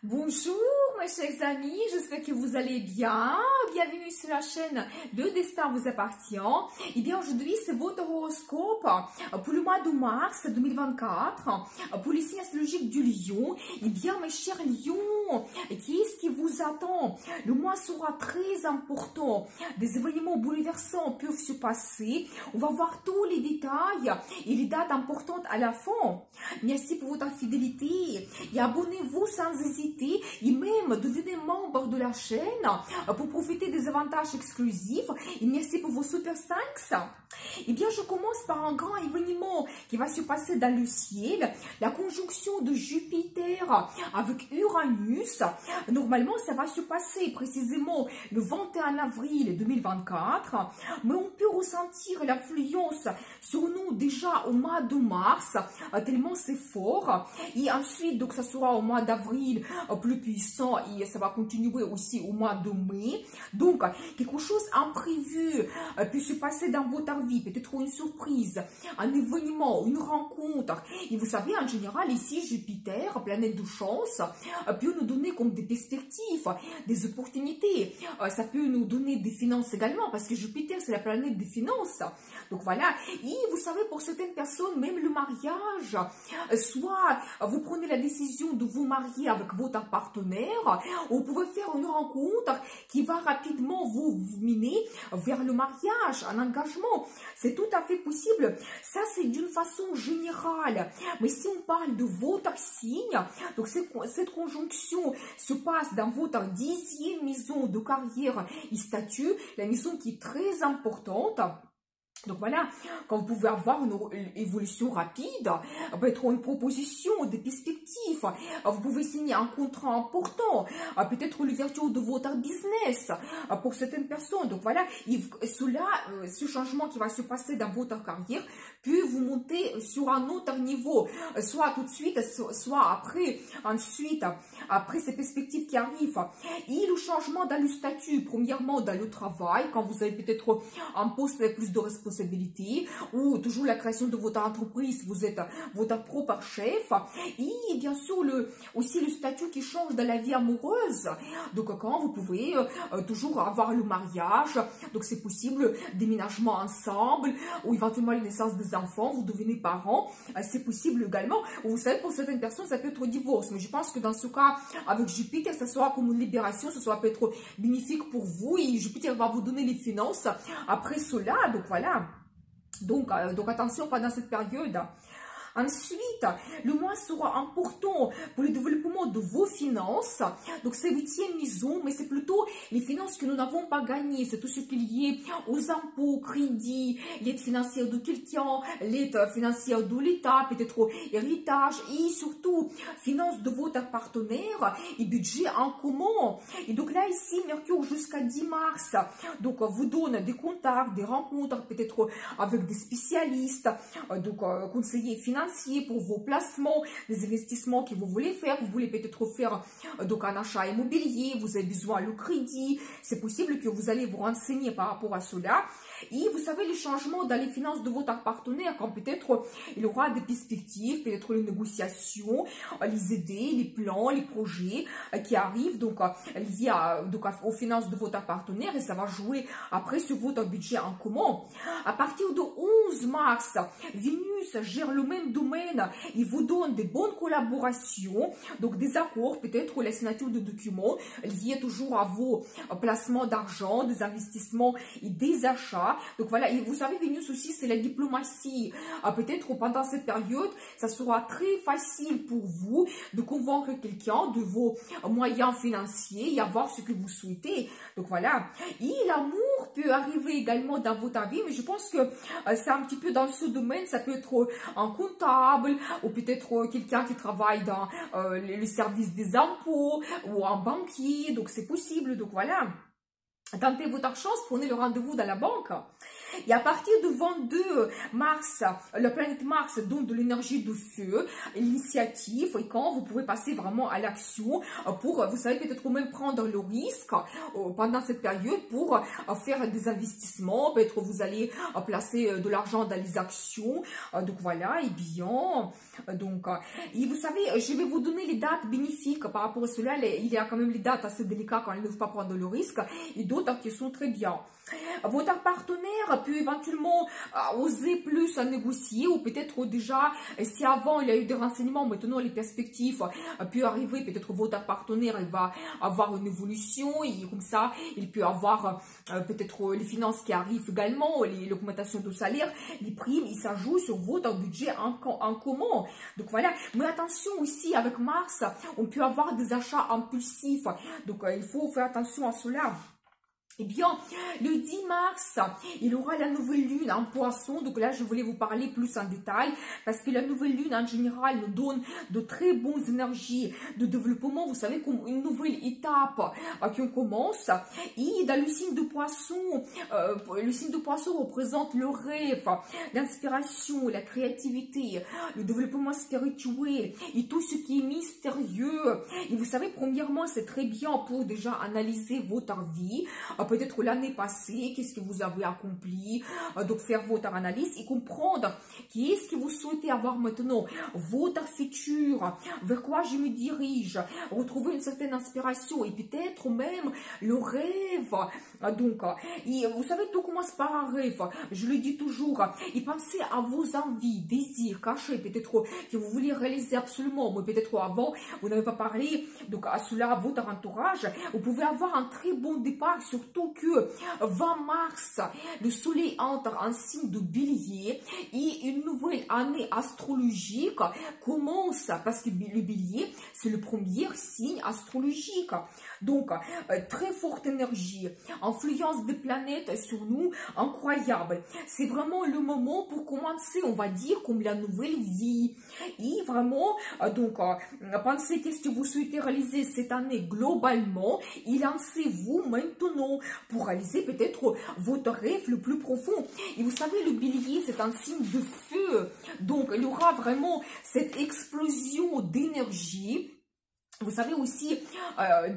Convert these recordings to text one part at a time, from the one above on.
Bonjour mes chers amis, j'espère que vous allez bien. Bienvenue sur la chaîne Le Destin vous appartient. Et bien aujourd'hui c'est votre horoscope pour le mois de mars 2024 pour les signes astrologiques du Lion. Et bien mes chers Lions, qu'est-ce qui vous attend? Le mois sera très important. Des événements bouleversants peuvent se passer. On va voir tous les détails et les dates importantes à la fin. Merci pour votre fidélité et abonnez-vous sans hésiter et même devenez membre de la chaîne pour profiter des avantages exclusifs. Et merci pour vos super 5. Eh bien, je commence par un grand événement qui va se passer dans le ciel, la conjonction de Jupiter avec Uranus. Normalement, ça va se passer précisément le 21 avril 2024, mais on peut ressentir l'influence sur nous déjà au mois de mars, tellement c'est fort. Et ensuite, donc, ça sera au mois d'avril plus puissant et ça va continuer aussi au mois de mai. Donc, quelque chose imprévu peut se passer dans votre vie, peut-être une surprise, un événement, une rencontre. Et vous savez, en général, ici, Jupiter, planète de chance, peut nous donner comme des perspectives, des opportunités. Ça peut nous donner des finances également, parce que Jupiter, c'est la planète des finances. Donc voilà. Et vous savez, pour certaines personnes, même le mariage, soit vous prenez la décision de vous marier avec votre partenaire, ou vous pouvez faire une rencontre qui va rapidement vous mener vers le mariage, un engagement. C'est tout à fait possible. Ça, c'est d'une façon générale. Mais si on parle de votre signe, donc cette conjonction se passe dans votre 10e maison de carrière et statut, la maison qui est très importante. Donc voilà, quand vous pouvez avoir une évolution rapide, peut-être une proposition, des perspectives, vous pouvez signer un contrat important, peut-être l'ouverture de votre business pour certaines personnes. Donc voilà, ce changement qui va se passer dans votre carrière peut vous monter sur un autre niveau, soit tout de suite, soit après, ensuite, après ces perspectives qui arrivent. Et le changement dans le statut, premièrement dans le travail, quand vous avez peut-être un poste avec plus de responsabilité, ou toujours la création de votre entreprise, vous êtes votre propre chef. Et bien sûr aussi le statut qui change dans la vie amoureuse. Donc quand vous pouvez toujours avoir le mariage, donc c'est possible, déménagement ensemble, ou éventuellement la naissance des enfants, vous devenez parents, c'est possible également. Vous savez, pour certaines personnes ça peut être divorce, mais je pense que dans ce cas avec Jupiter, ça sera comme une libération, ça sera peut-être bénéfique pour vous, et Jupiter va vous donner les finances après cela. Donc voilà. Donc attention pendant cette période. Ensuite, le mois sera important pour le développement de vos finances. Donc, c'est 8e maison, mais c'est plutôt les finances que nous n'avons pas gagnées. C'est tout ce qui est lié aux impôts, crédits, l'aide financière de quelqu'un, l'aide financière de l'État, peut-être héritage, et surtout, finances de votre partenaire et budget en commun. Et donc là, ici, Mercure jusqu'à 10 mars, donc vous donne des contacts, des rencontres, peut-être avec des spécialistes, donc conseillers financiers, pour vos placements, des investissements que vous voulez faire. Vous voulez peut-être faire donc un achat immobilier, vous avez besoin de crédit. C'est possible que vous allez vous renseigner par rapport à cela. Et vous savez, les changements dans les finances de votre partenaire, quand peut-être il aura des perspectives, peut-être les négociations, les idées, les plans, les projets qui arrivent donc liés aux finances de votre partenaire, et ça va jouer après sur votre budget en commun. À partir du 11 mars, Vénus gère le même domaine, il vous donne des bonnes collaborations, donc des accords, peut-être la signature de documents liés toujours à vos placements d'argent, des investissements et des achats. Donc voilà, et vous savez, Vénus aussi, c'est la diplomatie. Peut-être pendant cette période, ça sera très facile pour vous de convaincre quelqu'un de vos moyens financiers et avoir ce que vous souhaitez. Donc voilà, et l'amour peut arriver également dans votre vie, mais je pense que c'est un petit peu dans ce domaine. Ça peut être un comptable, ou peut-être quelqu'un qui travaille dans le service des impôts, ou un banquier, donc c'est possible. Donc voilà, tentez votre chance, prenez le rendez-vous dans la banque. Et à partir du 22 mars, la planète Mars donne de l'énergie de feu, l'initiative, et quand vous pouvez passer vraiment à l'action pour, vous savez, peut-être même prendre le risque pendant cette période pour faire des investissements, peut-être vous allez placer de l'argent dans les actions, donc voilà, et bien, donc, et vous savez, je vais vous donner les dates bénéfiques par rapport à cela, il y a quand même les dates assez délicates quand ils ne peuvent pas prendre le risque, et d'autres qui sont très bien. Votre partenaire peut éventuellement oser plus à négocier, ou peut-être déjà, si avant il y a eu des renseignements, maintenant les perspectives peuvent arriver, peut-être votre partenaire il va avoir une évolution, et comme ça il peut avoir peut-être les finances qui arrivent également, l'augmentation de salaire, les primes, ils s'ajoutent sur votre budget en commun. Donc voilà, mais attention aussi avec Mars, on peut avoir des achats impulsifs, donc il faut faire attention à cela. Eh bien, le 10 mars, il aura la nouvelle lune en poisson. Donc là, je voulais vous parler plus en détail parce que la nouvelle lune, en général, nous donne de très bonnes énergies de développement. Vous savez, comme une nouvelle étape qui commence. Et dans le signe de poisson représente le rêve, l'inspiration, la créativité, le développement spirituel et tout ce qui est mystérieux. Et vous savez, premièrement, c'est très bien pour déjà analyser votre vie. Peut-être l'année passée, qu'est-ce que vous avez accompli, donc faire votre analyse et comprendre qu'est-ce que vous souhaitez avoir maintenant, votre futur, vers quoi je me dirige, retrouver une certaine inspiration et peut-être même le rêve. Donc, et vous savez, tout commence par un rêve, je le dis toujours, et pensez à vos envies, désirs cachés, peut-être que vous voulez réaliser absolument, mais peut-être avant, vous n'avez pas parlé, donc à cela, à votre entourage, vous pouvez avoir un très bon départ, surtout que 20 mars, le soleil entre en signe de bélier et une nouvelle année astrologique commence parce que le bélier, c'est le premier signe astrologique. Donc, très forte énergie, influence des planètes sur nous, incroyable. C'est vraiment le moment pour commencer, on va dire, comme la nouvelle vie. Et vraiment, donc, pensez qu'est-ce que vous souhaitez réaliser cette année globalement et lancez-vous maintenant pour réaliser peut-être votre rêve le plus profond. Et vous savez, le bélier, c'est un signe de feu. Donc, il y aura vraiment cette explosion d'énergie. Vous savez aussi,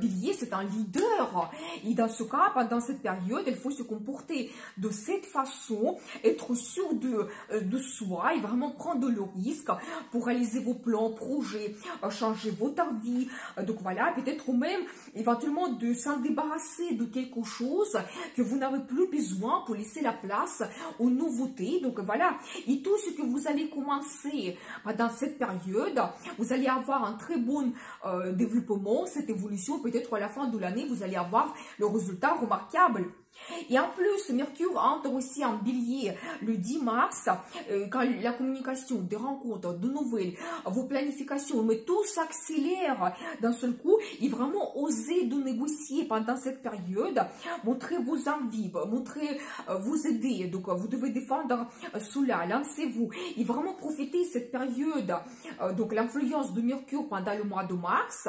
Bélier, c'est un leader. Et dans ce cas, pendant cette période, il faut se comporter de cette façon, être sûr de soi et vraiment prendre le risque pour réaliser vos plans, projets, changer votre vie. Donc voilà, peut-être même éventuellement de s'en débarrasser de quelque chose que vous n'avez plus besoin pour laisser la place aux nouveautés. Donc voilà, et tout ce que vous allez commencer dans cette période, vous allez avoir un très bon développement, cette évolution, peut-être à la fin de l'année, vous allez avoir le résultat remarquable. Et en plus, Mercure entre aussi en bélier le 10 mars, quand la communication, des rencontres, de nouvelles, vos planifications, mais tout s'accélère d'un seul coup, et vraiment oser de négocier pendant cette période, montrez vos envies, montrez vos idées, donc vous devez défendre cela, lancez-vous, et vraiment profitez de cette période, donc l'influence de Mercure pendant le mois de mars,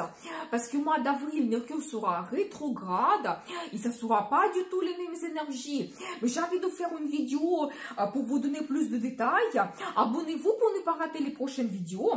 parce que le mois d'avril, Mercure sera rétrograde, et ça ne sera pas du tout les mêmes énergies. Mais j'ai envie de faire une vidéo pour vous donner plus de détails. Abonnez-vous pour ne pas rater les prochaines vidéos.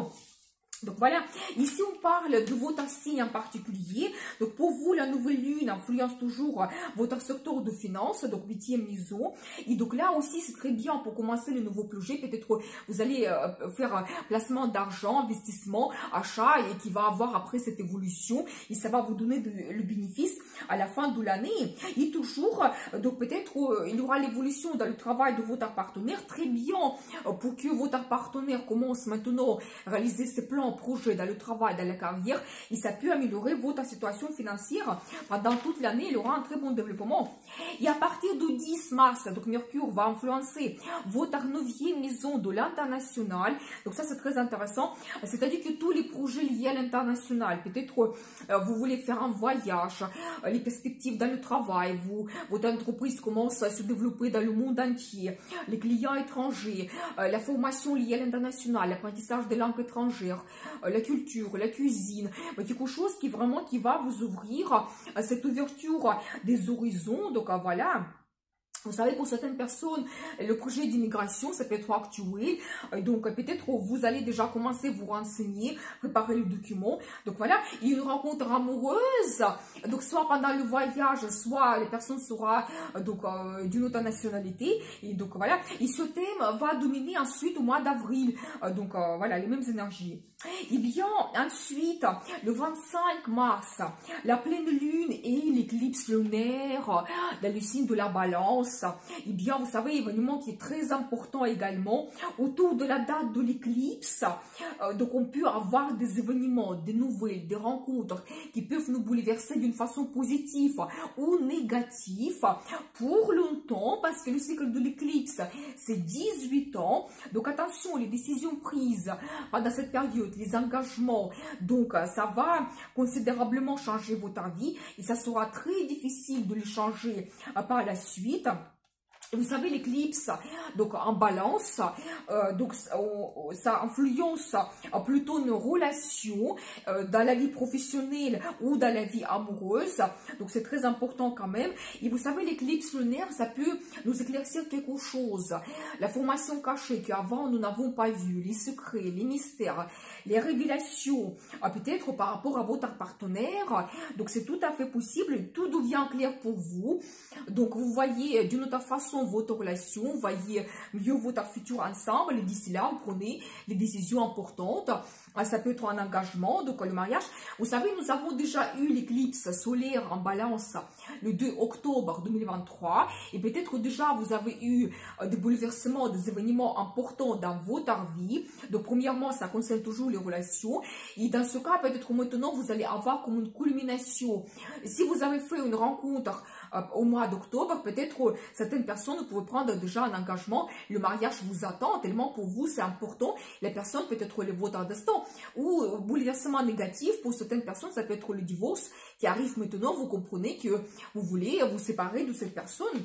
Donc voilà, ici on parle de votre signe en particulier. Donc pour vous, la nouvelle lune influence toujours votre secteur de finances, donc 8e maison. Et donc là aussi, c'est très bien pour commencer le nouveau projet. Peut-être vous allez faire placement d'argent, investissement, achat, et qui va avoir après cette évolution. Et ça va vous donner le bénéfice à la fin de l'année. Et toujours, donc peut-être il y aura l'évolution dans le travail de votre partenaire. Très bien pour que votre partenaire commence maintenant à réaliser ses plans, projet dans le travail, dans la carrière, et ça peut améliorer votre situation financière pendant toute l'année. Il aura un très bon développement. Et à partir du 10 mars, donc Mercure va influencer votre 9e maison de l'international. Donc ça, c'est très intéressant. C'est-à-dire que tous les projets liés à l'international, peut-être vous voulez faire un voyage, les perspectives dans le travail, votre entreprise commence à se développer dans le monde entier, les clients étrangers, la formation liée à l'international, l'apprentissage des langues étrangères, la culture, la cuisine, quelque chose qui vraiment qui va vous ouvrir cette ouverture des horizons. Donc voilà, Vous savez, pour certaines personnes, le projet d'immigration, ça peut être actuel. Donc, peut-être vous allez déjà commencer à vous renseigner, préparer le document. Donc, voilà, il y a une rencontre amoureuse. Donc, soit pendant le voyage, soit les personnes seront d'une autre nationalité. Et donc, voilà. Et ce thème va dominer ensuite au mois d'avril. Voilà, les mêmes énergies. Et bien, ensuite, le 25 mars, la pleine lune et l'éclipse lunaire dans le signe de la balance. Et bien, vous savez, événement qui est très important également, autour de la date de l'éclipse, donc on peut avoir des événements, des nouvelles, des rencontres qui peuvent nous bouleverser d'une façon positive ou négative pour longtemps, parce que le cycle de l'éclipse, c'est 18 ans. Donc attention, les décisions prises pendant cette période, les engagements, donc ça va considérablement changer votre vie et ça sera très difficile de les changer par la suite. Vous savez, l'éclipse, donc en balance, ça influence plutôt nos relations dans la vie professionnelle ou dans la vie amoureuse. Donc, c'est très important quand même. Et vous savez, l'éclipse lunaire, ça peut nous éclaircir quelque chose. La formation cachée qu'avant nous n'avons pas vue, les secrets, les mystères, les révélations, peut-être par rapport à votre partenaire. Donc, c'est tout à fait possible. Tout devient clair pour vous. Donc, vous voyez d'une autre façon votre relation, voyez mieux votre futur ensemble, et d'ici là, vous prenez les décisions importantes. Ça peut être un engagement, donc le mariage. Vous savez, nous avons déjà eu l'éclipse solaire en balance le 2 octobre 2023. Et peut-être déjà, vous avez eu des bouleversements, des événements importants dans votre vie. Donc, premièrement, ça concerne toujours les relations. Et dans ce cas, peut-être maintenant, vous allez avoir comme une culmination. Si vous avez fait une rencontre au mois d'octobre, peut-être certaines personnes pouvaient prendre déjà un engagement. Le mariage vous attend, tellement pour vous, c'est important. Les personnes, peut-être votre destin. Ou bouleversement négatif, pour certaines personnes, ça peut être le divorce qui arrive maintenant. Vous comprenez que vous voulez vous séparer de cette personne.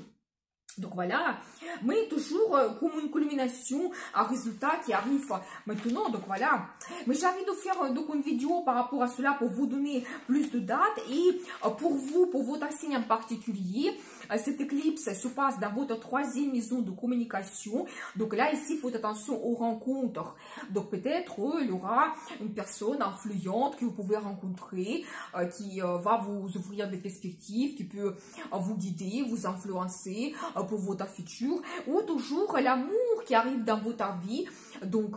Donc voilà, mais toujours comme une culmination, un résultat qui arrive maintenant, donc voilà. Mais j'ai envie de faire donc une vidéo par rapport à cela pour vous donner plus de dates et pour vous, pour votre signe en particulier, cette éclipse se passe dans votre troisième maison de communication. Donc là, ici, il faut attention aux rencontres. Donc peut-être il y aura une personne influente que vous pouvez rencontrer, qui va vous ouvrir des perspectives, qui peut vous guider, vous influencer pour votre futur, ou toujours l'amour qui arrive dans votre vie. Donc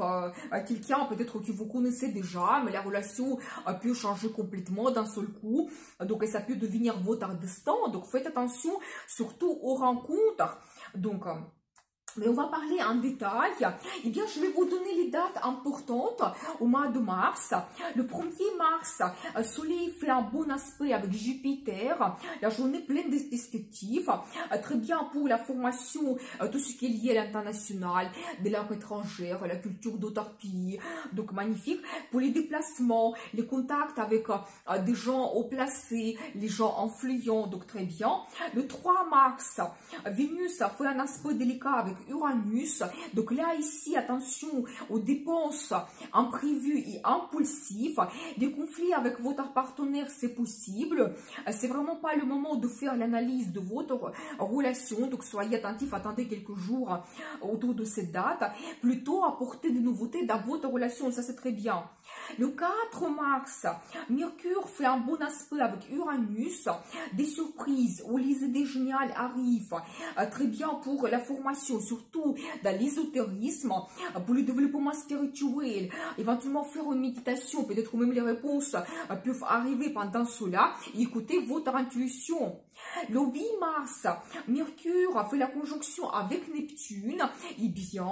quelqu'un peut-être que vous connaissez déjà, mais la relation peut changer complètement d'un seul coup. Donc ça peut devenir votre destin. Donc faites attention surtout aux rencontres. Donc mais on va parler en détail. Eh bien, je vais vous donner les dates importantes au mois de mars. Le 1er mars, Soleil fait un bon aspect avec Jupiter. La journée pleine de perspectives. Très bien pour la formation, tout ce qui est lié à l'international, des langues étrangères, la culture d'autres pays. Donc, magnifique. Pour les déplacements, les contacts avec des gens haut placés, les gens influents. Donc, très bien. Le 3 mars, Vénus fait un aspect délicat avec Uranus. Donc là, ici, attention aux dépenses imprévues et impulsives. Des conflits avec votre partenaire, c'est possible. C'est vraiment pas le moment de faire l'analyse de votre relation. Donc soyez attentifs, attendez quelques jours autour de cette date. Plutôt apporter des nouveautés dans votre relation, ça c'est très bien. Le 4 mars, Mercure fait un bon aspect avec Uranus. Des surprises ou les idées géniales arrivent. Très bien pour la formation, surtout dans l'ésotérisme, pour le développement spirituel. Éventuellement faire une méditation, peut-être même les réponses peuvent arriver pendant cela. Écoutez votre intuition. Le 8 mars, Mercure fait la conjonction avec Neptune. Et bien,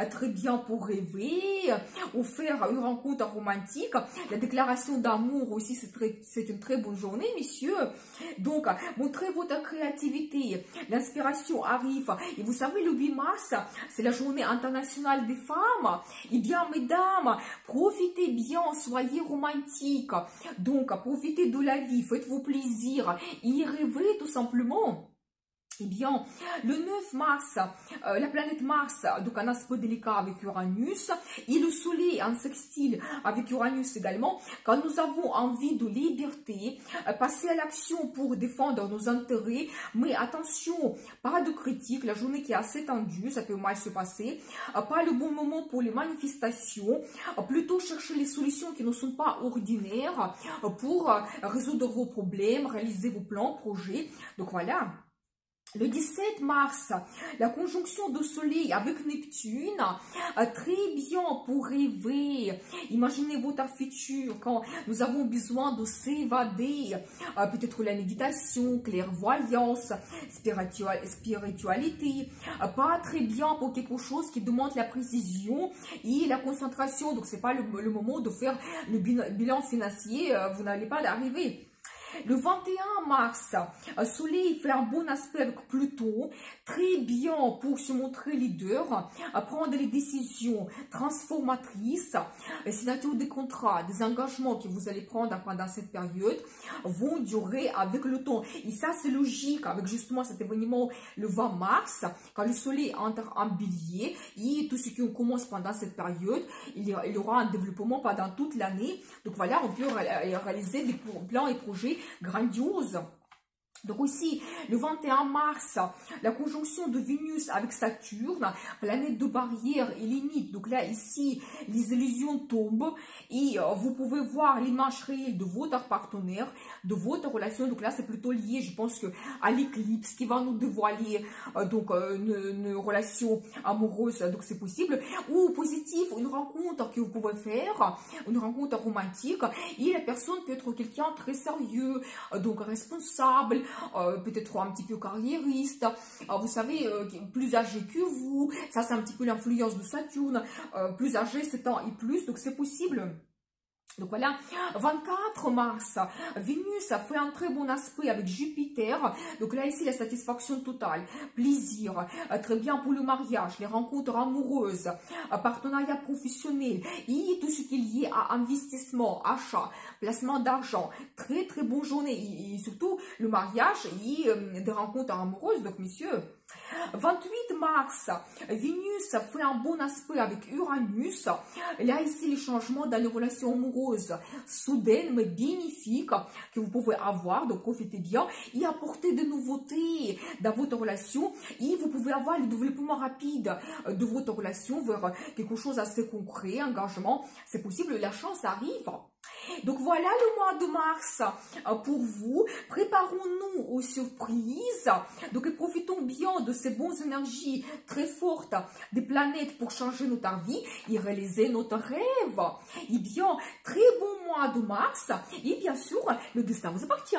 très bien pour rêver, ou faire une rencontre romantique. La déclaration d'amour aussi, c'est une très bonne journée, messieurs. Donc, montrez votre créativité. L'inspiration arrive. Et vous savez, le 8 mars, c'est la journée internationale des femmes. Et bien, mesdames, profitez bien, soyez romantiques. Donc, profitez de la vie, faites-vous plaisir et rêvez tout simplement. Eh bien, le 9 mars, la planète Mars, donc un aspect délicat avec Uranus, et le Soleil en sextile avec Uranus également, quand nous avons envie de liberté, passer à l'action pour défendre nos intérêts, mais attention, pas de critique, la journée qui est assez tendue, ça peut mal se passer, pas le bon moment pour les manifestations, plutôt chercher les solutions qui ne sont pas ordinaires pour résoudre vos problèmes, réaliser vos plans, projets, donc voilà. Le 17 mars, la conjonction de Soleil avec Neptune, très bien pour rêver. Imaginez votre futur quand nous avons besoin de s'évader. Peut-être la méditation, clairvoyance, spiritualité. Pas très bien pour quelque chose qui demande la précision et la concentration. Donc, c'est pas le moment de faire le bilan financier. Vous n'allez pas d'arriver. Le 21 mars, Soleil fait un bon aspect avec Pluton, très bien pour se montrer leader, prendre des décisions transformatrices, signature des contrats, des engagements que vous allez prendre pendant cette période vont durer avec le temps. Et ça, c'est logique avec justement cet événement le 20 mars, quand le Soleil entre en Bélier et tout ce qui commence pendant cette période, il y aura un développement pendant toute l'année. Donc voilà, on peut réaliser des plans et projets grandiose. Donc aussi, le 21 mars, la conjonction de Vénus avec Saturne, planète de barrière et limite. Donc là, ici, les illusions tombent et vous pouvez voir l'image réelle de votre partenaire, de votre relation. Donc là, c'est plutôt lié, je pense, que à l'éclipse qui va nous dévoiler une relation amoureuse. Donc c'est possible. Ou positif, une rencontre que vous pouvez faire, une rencontre romantique. Et la personne peut être quelqu'un de très sérieux, donc responsable, peut-être un petit peu carriériste, vous savez, plus âgé que vous, ça c'est un petit peu l'influence de Saturne, plus âgé 7 ans et plus, donc c'est possible. Donc voilà, 24 mars, Vénus a fait un très bon aspect avec Jupiter. Donc là, ici, la satisfaction totale, plaisir, très bien pour le mariage, les rencontres amoureuses, partenariat professionnel et tout ce qui est lié à investissement, achat, placement d'argent. Très, très bonne journée. Et surtout, le mariage et des rencontres amoureuses. Donc, messieurs, 28 mars, Vénus fait un bon aspect avec Uranus. Là, ici, les changements dans les relations amoureuses soudaines mais bénéfiques que vous pouvez avoir. Donc, profitez bien et apportez des nouveautés dans votre relation. Et vous pouvez avoir le développement rapide de votre relation vers quelque chose assez concret, engagement. C'est possible, la chance arrive. Donc voilà le mois de mars pour vous. Préparons-nous aux surprises. Donc profitons bien de ces bonnes énergies très fortes des planètes pour changer notre vie et réaliser notre rêve. Et bien, très bon mois de mars. Et bien sûr, le destin vous appartient.